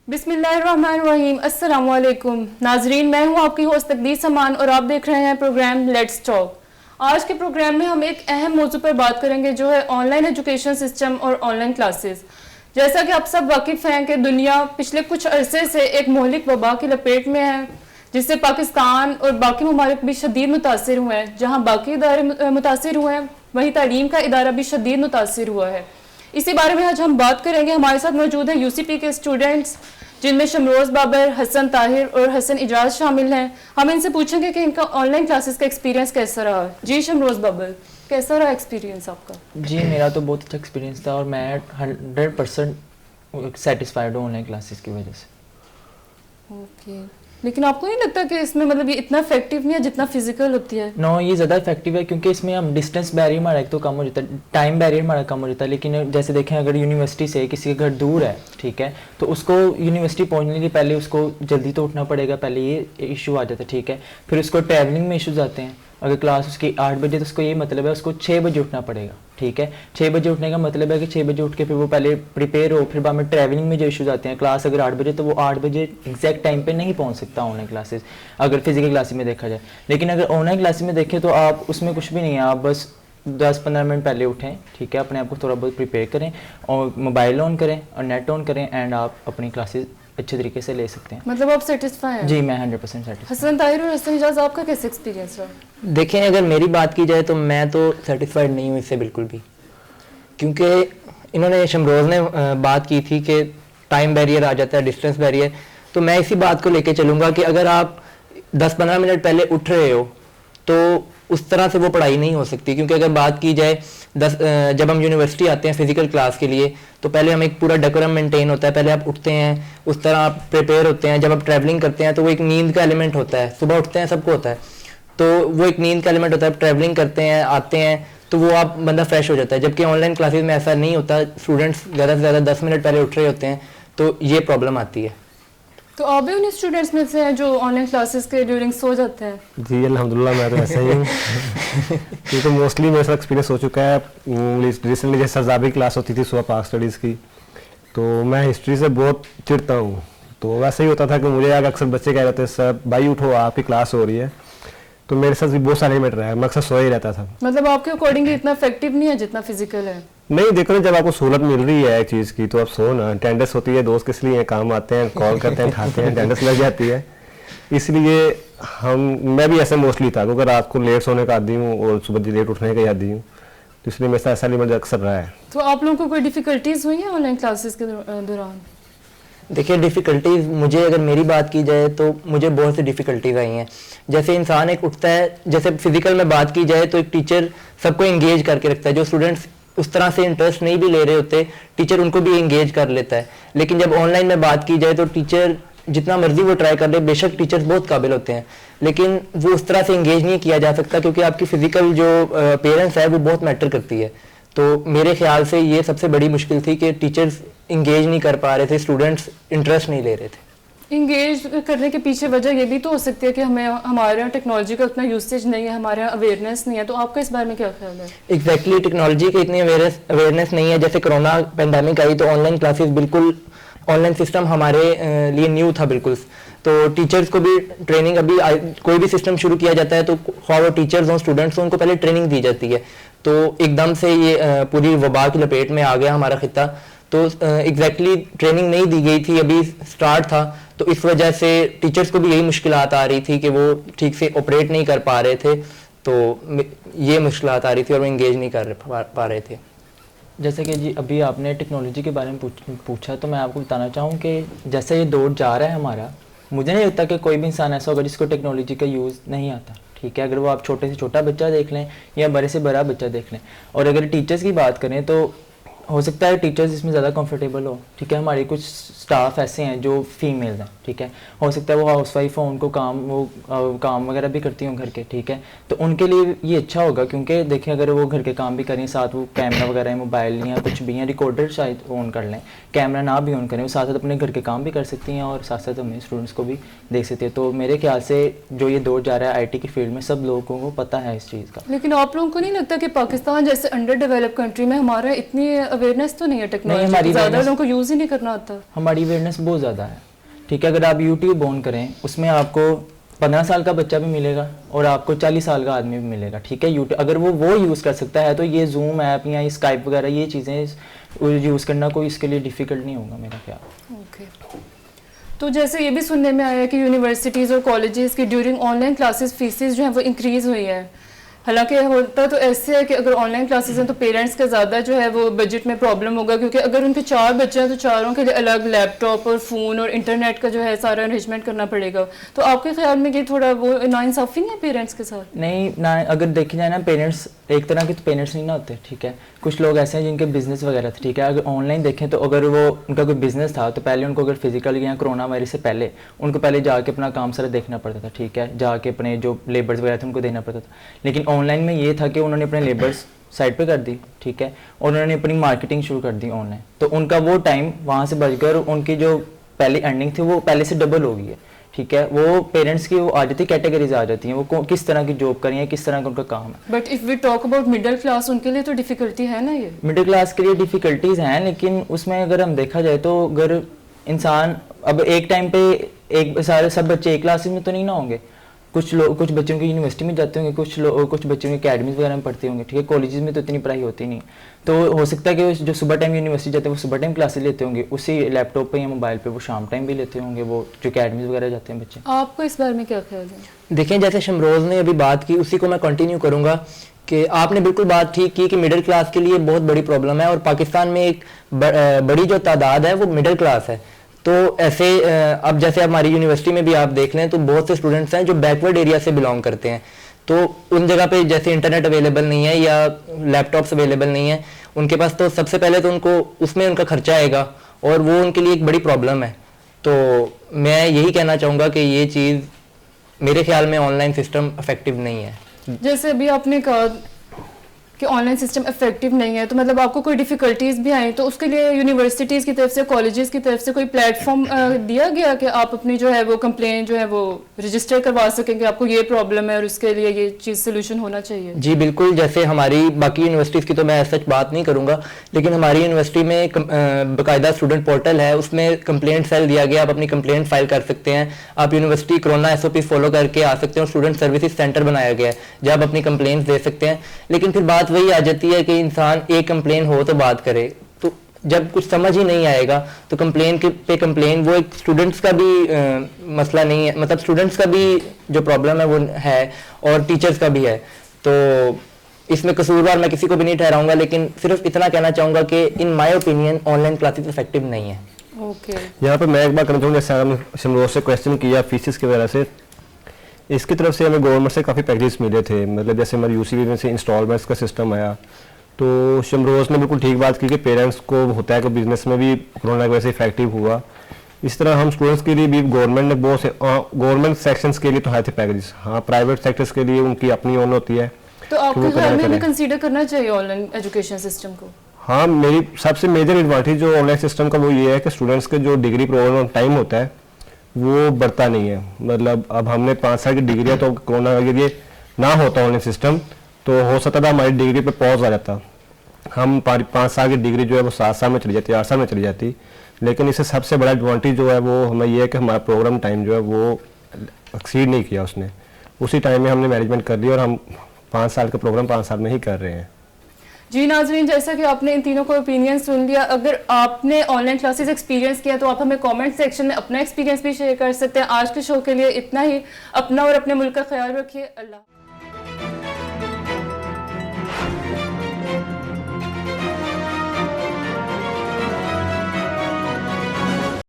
बिस्मिल्लाहिर्रहमानिर्रहीम। अस्सलाम वालेकुम नाजरीन, मैं हूं आपकी होस्ट तकदीर समान और आप देख रहे हैं प्रोग्राम लेट्स टॉक। आज के प्रोग्राम में हम एक अहम मौजू पर बात करेंगे जो है ऑनलाइन एजुकेशन सिस्टम और ऑनलाइन क्लासेस। जैसा कि आप सब वाकिफ़ हैं कि दुनिया पिछले कुछ अरसे से एक मोहलिक वबा की लपेट में है, जिससे पाकिस्तान और बाकी ममालिक भी शदीद मुतासिर हुए हैं। जहाँ बाकी इदारे मुतासिर हुए हैं, वहीं तालीम का इदारा भी शदीद मुतासिर हुआ है। इसी बारे में आज हम बात करेंगे। हमारे साथ मौजूद हैं यूसीपी के स्टूडेंट्स, जिनमें शमरोज़ बाबर, हसन ताहिर और हसन इजाज शामिल हैं। हम इनसे पूछेंगे कि इनका ऑनलाइन क्लासेस का एक्सपीरियंस कैसा रहा। जी शमरोज़ बाबर, कैसा रहा एक्सपीरियंस आपका? जी मेरा तो बहुत अच्छा एक्सपीरियंस था और मैं 100% सेटिस्फाइड हूँ ऑनलाइन क्लासेस की वजह से। ओके, लेकिन आपको नहीं लगता कि इसमें मतलब ये इतना इफेक्टिव नहीं है जितना फिजिकल होती है? नो, ये ज़्यादा इफेक्टिव है क्योंकि इसमें हम डिस्टेंस बैरियर हमारा एक तो कम हो जाता है, टाइम बैरियर हमारा कम हो जाता है। लेकिन जैसे देखें, अगर यूनिवर्सिटी से किसी का घर दूर है, ठीक है, तो उसको यूनिवर्सिटी पहुंचने के पहले उसको जल्दी तो उठना पड़ेगा, पहले ये इशू आ जाता है, ठीक है। फिर उसको ट्रैवलिंग में इशूज़ आते हैं। अगर क्लास उसकी 8 बजे, तो उसको ये मतलब है उसको 6 बजे उठना पड़ेगा, ठीक है। 6 बजे उठने का मतलब है कि 6 बजे उठ के फिर वो पहले प्रिपेयर हो, फिर बाद में ट्रैवलिंग में जो इश्यूज आते हैं, क्लास अगर 8 बजे, तो वो 8 बजे एग्जैक्ट टाइम पे नहीं पहुंच सकता ऑनलाइन क्लासेस, अगर फिजिकल क्लासेस में देखा जाए। लेकिन अगर ऑनलाइन क्लासेस में देखें तो आप उसमें कुछ भी नहीं है, आप बस 10-15 मिनट पहले उठें, ठीक है, अपने आप को थोड़ा बहुत प्रिपेयर करें और मोबाइल ऑन करें और नेट ऑन करें एंड आप अपनी क्लासेस अच्छे तरीके से ले सकते हैं। मतलब आप सेटिस्फाई हैं? जी मैं 100% सेटिस्फाई। हसन ताहिर और हसन इजाज, आपका कैसे एक्सपीरियंस रहा? देखें, अगर मेरी बात की जाए तो मैं तो सेटिस्फाइड नहीं हूँ इससे बिल्कुल भी, क्योंकि इन्होंने शमरोज़ ने बात की थी कि टाइम बैरियर आ जाता है, डिस्टेंस बैरियर। तो मैं इसी बात को लेके चलूँगा कि अगर आप 10-15 मिनट पहले उठ रहे हो तो उस तरह से वो पढ़ाई नहीं हो सकती। क्योंकि अगर बात की जाए जब हम यूनिवर्सिटी आते हैं फिजिकल क्लास के लिए, तो पहले हम एक पूरा डेकोरम मेंटेन होता है, पहले आप उठते हैं, उस तरह आप प्रिपेयर होते हैं। जब आप ट्रैवलिंग करते हैं तो वो एक नींद का एलिमेंट होता है, सुबह उठते हैं सबको होता है, तो वो एक नींद का एलिमेंट होता है। ट्रैवलिंग करते हैं, आते हैं, तो वो आप बंदा फ्रेश हो जाता है। जबकि ऑनलाइन क्लासेस में ऐसा नहीं होता, स्टूडेंट्स ज़्यादा से ज़्यादा 10 मिनट पहले उठ रहे होते हैं, तो ये प्रॉब्लम आती है। तो आप भी उन स्टूडेंट्स में से हैं जो ऑनलाइन क्लासेस के ड्यूरिंग सो जाते हैं? जी अल्हम्दुलिल्लाह, मैं तो ऐसा ही हूँ। क्योंकि मोस्टली मेरे साथ एक्सपीरियंस हो चुका है। रिसेंटली जैसे सरजाबी क्लास होती थी सुबह पाक स्टडीज़ की, तो मैं हिस्ट्री से बहुत चिढ़ता हूँ। तो वैसे ही होता था कि मुझे अक्सर बच्चे कह रहे थे, सर भाई उठो आपकी क्लास हो रही है, तो मेरे साथ भी बहुत सारे मिनट रहा है, मैं अक्सर सो ही रहता था। मतलब आपके अकॉर्डिंग इतना इफेक्टिव नहीं है जितना फिजिकल है? नहीं, देखो ना, जब आपको सहूलत मिल रही है एक चीज़ की तो आप सो ना। अटेंडेंस होती है, दोस्त किस लिए काम आते हैं, कॉल करते हैं, खाते हैं, अटेंडेंस लग जाती है। इसलिए मैं भी ऐसे मोस्टली था, क्योंकि रात को लेट सोने का आदी हूँ और सुबह लेट उठने का आदी हूँ, तो इसलिए मेरे साथ ऐसा लिमिट अक्सर रहा है। तो आप लोगों को कोई डिफिकल्टीज हुई हैं ऑनलाइन क्लासेस के दौरान? देखिए, डिफ़िकल्टीज़ मुझे अगर मेरी बात की जाए तो मुझे बहुत सी डिफ़िकल्टीज़ आई हैं। जैसे इंसान एक उठता है, जैसे फिज़िकल में बात की जाए तो एक टीचर सबको इंगेज करके रखता है। जो स्टूडेंट्स उस तरह से इंटरेस्ट नहीं भी ले रहे होते, टीचर उनको भी इंगेज कर लेता है। लेकिन जब ऑनलाइन में बात की जाए तो टीचर जितना मर्जी वो ट्राई कर ले, बेशक टीचर्स बहुत काबिल होते हैं, लेकिन वो उस तरह से इंगेज नहीं किया जा सकता, क्योंकि आपकी फ़िज़िकल जो अपीयरेंस है वो बहुत मैटर करती है। तो मेरे ख्याल से ये सबसे बड़ी मुश्किल थी कि टीचर्स इंगेज नहीं कर पा रहे थे, स्टूडेंट्स इंटरेस्ट नहीं ले रहे थे। इंगेज करने के पीछे वजह ये भी तो हो सकती है कि हमारे यहाँ टेक्नोलॉजी का उतना यूसेज नहीं है, हमारे यहाँ अवेयरनेस नहीं है। तो आपका इस बारे में क्या ख्याल है? एग्जैक्टली, टेक्नोलॉजी की इतनी अवेयरनेस नहीं है। जैसे कोरोना पेंडेमिक आई तो ऑनलाइन क्लासेस बिल्कुल, ऑनलाइन सिस्टम हमारे लिए न्यू था बिल्कुल। तो टीचर्स को भी ट्रेनिंग, अभी कोई भी सिस्टम शुरू किया जाता है तो ख्वाह वो टीचर्स हों, स्टूडेंट्स हों, उनको पहले ट्रेनिंग दी जाती है। तो एकदम से ये पूरी वबा की लपेट में आ गया हमारा खिता, तो एग्जैक्टली ट्रेनिंग नहीं दी गई थी, अभी स्टार्ट था। तो इस वजह से टीचर्स को भी यही मुश्किलात आ रही थी कि वो ठीक से ऑपरेट नहीं कर पा रहे थे, तो ये मुश्किलात आ रही थी और वो इंगेज नहीं कर पा रहे थे। जैसे कि जी अभी आपने टेक्नोलॉजी के बारे में पूछा, तो मैं आपको बताना चाहूँ कि जैसे ये दौर जा रहा है हमारा, मुझे नहीं लगता कि कोई भी इंसान ऐसा होगा जिसको टेक्नोलॉजी का यूज़ नहीं आता, ठीक है। अगर वो आप छोटे से छोटा बच्चा देख लें या बड़े से बड़ा बच्चा देख लें। और अगर टीचर्स की बात करें तो हो सकता है टीचर्स इसमें ज़्यादा कंफर्टेबल हो, ठीक है। हमारे कुछ स्टाफ ऐसे हैं जो फीमेल्स हैं, ठीक है, हो सकता है वो हाउसवाइफ हो, उनको काम वगैरह भी करती हों घर के, ठीक है। तो उनके लिए ये अच्छा होगा, क्योंकि देखें अगर वो घर के काम भी करें, साथ वो कैमरा वगैरह, मोबाइल या कुछ भी या रिकॉर्डर शायद ऑन कर लें, कैमरा ना भी ऑन करें, वो साथ साथ अपने घर के काम भी कर सकती हैं और साथ साथ हमें स्टूडेंट्स को भी देख सकती है। तो मेरे ख्याल से जो ये दौर जा रहा है IT की फील्ड में, सब लोगों को पता है इस चीज़ का। लेकिन आप लोगों को नहीं लगता कि पाकिस्तान जैसे अंडर डेवलप कंट्री में हमारा इतनी अवेयरनेस तो नहीं है टेक्नोलॉजी हमारी की, ज़्यादा awareness- लोगों को यूज़ ही नहीं करना आता। हमारी अवेयरनेस बहुत ज़्यादा है, ठीक है। अगर आप यूट्यूब ऑन करें उसमें आपको 15 साल का बच्चा भी मिलेगा और आपको 40 साल का आदमी भी मिलेगा, ठीक है। यूट्यूब अगर वो यूज़ कर सकता है तो ये जूम ऐप या स्काइप वगैरह ये चीज़ें यूज़ करना कोई इसके लिए डिफ़िकल्ट नहीं होगा मेरा ख्याल। ओके, तो जैसे ये भी सुनने में आया है कि यूनिवर्सिटीज़ और कॉलेजेस की ड्यूरिंग ऑनलाइन क्लासेस फीसेस जो है वो इंक्रीज़ हुई है। हालांकि होता तो ऐसे है कि अगर ऑनलाइन क्लासेस हैं तो पेरेंट्स का ज़्यादा जो है वो बजट में प्रॉब्लम होगा, क्योंकि अगर उनके 4 बच्चे हैं तो चारों के लिए अलग लैपटॉप और फ़ोन और इंटरनेट का जो है सारा अरेंजमेंट करना पड़ेगा। तो आपके ख्याल में ये थोड़ा वो नाइंसाफ़ी है पेरेंट्स के साथ? नहीं ना, अगर देखी जाए ना, पेरेंट्स एक तरह के तो पेरेंट्स नहीं ना होते, ठीक है। कुछ लोग ऐसे हैं जिनके बिजनेस वगैरह थे, ठीक है। अगर ऑनलाइन देखें तो अगर वो उनका कोई बिजनेस था तो पहले उनको अगर फिजिकल या कोरोना वायरस से पहले उनको पहले जाके अपना काम सारा देखना पड़ता था, ठीक है। जाके अपने जो लेबर्स वगैरह थे उनको देना पड़ता था। लेकिन ऑनलाइन में ये था कि उन्होंने अपने लेबर्स साइड पे कर दी, ठीक है, और उन्होंने अपनी मार्केटिंग शुरू कर दी ऑनलाइन। तो उनका वो टाइम वहाँ से बचकर उनकी जो पहली अर्निंग थी वो पहले से डबल हो गई है, ठीक है। वो पेरेंट्स की वो आ जाती कैटेगरीज आ जाती हैं, वो किस तरह की जॉब करें, किस तरह का उनका काम है। But if we talk about middle class, उनके लिए तो डिफ़िकल्टी है ना ये। मिडिल क्लास के लिए डिफ़िकल्टीज़ हैं, लेकिन उसमें अगर हम देखा जाए तो अगर इंसान अब एक टाइम पे एक सारे सब बच्चे एक क्लासेस में तो नहीं ना होंगे। कुछ बच्चों की यूनिवर्सिटी में जाते होंगे, कुछ बच्चों की अकेडमीज वगैरह में पढ़ते होंगे, ठीक है। कॉलेजेस में तो इतनी पढ़ाई होती नहीं, तो हो सकता है कि जो सुबह टाइम यूनिवर्सिटी जाते हैं वो सुबह टाइम क्लासेस लेते होंगे, उसी लैपटॉप पे या मोबाइल पे वो शाम टाइम भी लेते होंगे, वो जो अकेडमीज वगैरह जाते हैं बच्चे। आपको इस बारे में क्या ख्याल है? देखें, जैसे शमरोज़ ने अभी बात की उसी को मैं कंटिन्यू करूंगा कि आपने बिल्कुल बात ठीक की कि मिडिल क्लास के लिए बहुत बड़ी प्रॉब्लम है और पाकिस्तान में एक बड़ी जो तादाद है वो मिडिल क्लास है। तो ऐसे अब जैसे हमारी यूनिवर्सिटी में भी आप देख लें तो बहुत से स्टूडेंट्स हैं जो बैकवर्ड एरिया से बिलोंग करते हैं, तो उन जगह पे जैसे इंटरनेट अवेलेबल नहीं है या लैपटॉप्स अवेलेबल नहीं है उनके पास, तो सबसे पहले तो उनको उसमें उनका खर्चा आएगा और वो उनके लिए एक बड़ी प्रॉब्लम है। तो मैं यही कहना चाहूँगा कि ये चीज़ मेरे ख्याल में ऑनलाइन सिस्टम इफेक्टिव नहीं है। जैसे अभी आपने कहा कि ऑनलाइन सिस्टम इफेक्टिव नहीं है, तो मतलब आपको कोई डिफ़िकल्टीज भी आई तो उसके लिए यूनिवर्सिटीज़ की तरफ से, कॉलेजेस की तरफ से कोई प्लेटफॉर्म दिया गया कि आप अपनी जो है वो कंप्लेन जो है वो रजिस्टर करवा सकें कि आपको ये प्रॉब्लम है और उसके लिए ये चीज़ सोल्यूशन होना चाहिए? जी बिल्कुल, जैसे हमारी बाकी यूनिवर्सिटीज़ की तो मैं सच बात नहीं करूँगा, लेकिन हमारी यूनिवर्सिटी में बाकायदा स्टूडेंट पोर्टल है, उसमें कंप्लेंट सेल दिया गया, आप अपनी कंप्लेंट फाइल कर सकते हैं। आप यूनिवर्सिटी कोरोना SOP फॉलो करके आ सकते हैं और स्टूडेंट सर्विसेज सेंटर बनाया गया है जहाँ आप अपनी कंप्लेंट्स दे सकते हैं। लेकिन फिर बात वही आ जाती है कि इंसान एक कंप्लेन हो तो बात करे, तो जब कुछ समझ ही नहीं आएगा तो कंप्लेन पे कंप्लेन, वो एक स्टूडेंट्स का भी मसला नहीं है, मतलब स्टूडेंट्स का भी जो प्रॉब्लम है वो है और टीचर्स का भी है। तो इसमें कसूरवार मैं किसी को भी नहीं ठहराऊंगा, लेकिन सिर्फ इतना कहना चाहूँगा कि in my opinion online classes effective नहीं है। ओके, यहाँ पे मैं एक बात करना चाहूँगा, जैसे हमने शमरोज से क्वेश्चन किया फीसिस की वजह से, इसकी तरफ से हमें गवर्नमेंट से काफ़ी पैकेजेस मिले थे, मतलब जैसे हमारे UCB में से इंस्टॉलमेंट्स का सिस्टम आया। तो शमरोज ने बिल्कुल ठीक बात की कि पेरेंट्स को होता है कि बिजनेस में भी कोरोना की वजह से इफेक्टिव हुआ। इस तरह हम स्टूडेंट्स के लिए भी गवर्नमेंट ने बहुत से गवर्नमेंट सेक्शंस के लिए तो है थे पैकेजेस, हाँ प्राइवेट सेक्टर्स के लिए उनकी अपनी ओन होती है। तो आपके ख्याल में हमें कंसीडर करना चाहिए ऑनलाइन एजुकेशन सिस्टम को? हाँ, मेरी सबसे मेजर एडवांटेज जो ऑनलाइन सिस्टम का वो ये है कि स्टूडेंट्स के जो डिग्री प्रोग्राम टाइम होता है वो बढ़ता नहीं है। मतलब अब हमने 5 साल की डिग्री है तो कोरोना के लिए ना होता ऑनलाइन सिस्टम तो हो सकता था हमारी डिग्री पे पॉज आ जाता, हम 5 साल की डिग्री जो है वो 7 साल में चली जाती, 8 साल में चली जाती। लेकिन इससे सबसे बड़ा एडवांटेज जो है वो हमें ये है कि हमारा प्रोग्राम टाइम जो है वो एक्सीड नहीं किया उसने, उसी टाइम में हमने मैनेजमेंट कर लिया और हम 5 साल का प्रोग्राम 5 साल में ही कर रहे हैं। जी नाज़रीन, जैसा कि आपने इन तीनों को ओपिनियन सुन लिया, अगर आपने ऑनलाइन क्लासेस एक्सपीरियंस किया तो आप हमें कमेंट सेक्शन में अपना एक्सपीरियंस भी शेयर कर सकते हैं। आज के शो के लिए इतना ही। अपना और अपने मुल्क का ख्याल रखिए। अल्लाह।